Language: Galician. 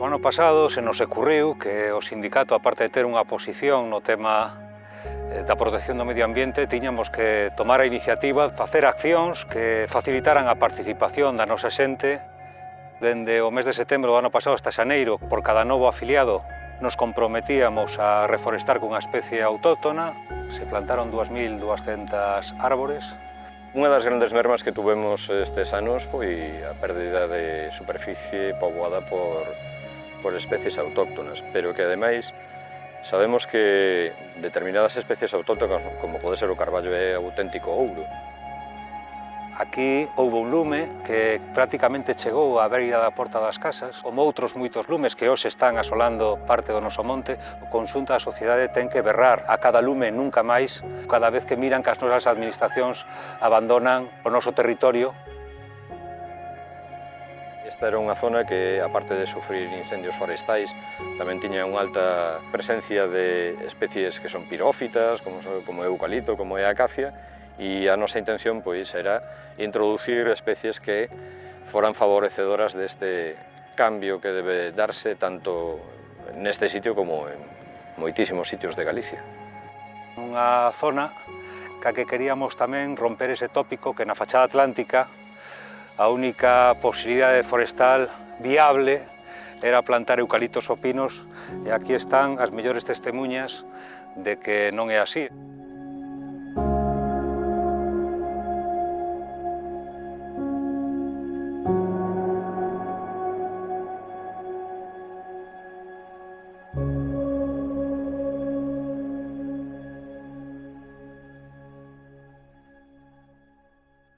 O ano pasado se nos ocurriu que o sindicato, aparte de ter unha posición no tema da protección do medio ambiente, tiñamos que tomar a iniciativa de facer accións que facilitaran a participación da nosa xente. Dende o mes de setembro do ano pasado hasta xaneiro, por cada novo afiliado, nos comprometíamos a reforestar cunha especie autóctona. Se plantaron 2.200 árbores. Unha das grandes mermas que tuvemos estes anos foi a pérdida de superficie poboada por especies autóctonas, pero que ademais sabemos que determinadas especies autóctonas, como pode ser o carballo, é auténtico ouro. Aquí houve un lume que prácticamente chegou á beira da porta das casas, como outros moitos lumes que hoxe están asolando parte do noso monte. O conxunto da sociedade ten que berrar a cada lume nunca máis, cada vez que miran que as nosas administracións abandonan o noso territorio. Esta era unha zona que, aparte de sufrir incendios forestais, tamén tiña unha alta presencia de especies que son pirófitas, como é o eucalipto, como é a acacia, e a nosa intención pois era introducir especies que foran favorecedoras deste cambio que debe darse tanto neste sitio como en moitísimos sitios de Galicia. Unha zona ca que queríamos tamén romper ese tópico que na fachada atlántica a única posibilidade forestal viable era plantar eucaliptos ou pinos, e aquí están as mellores testemunhas de que non é así.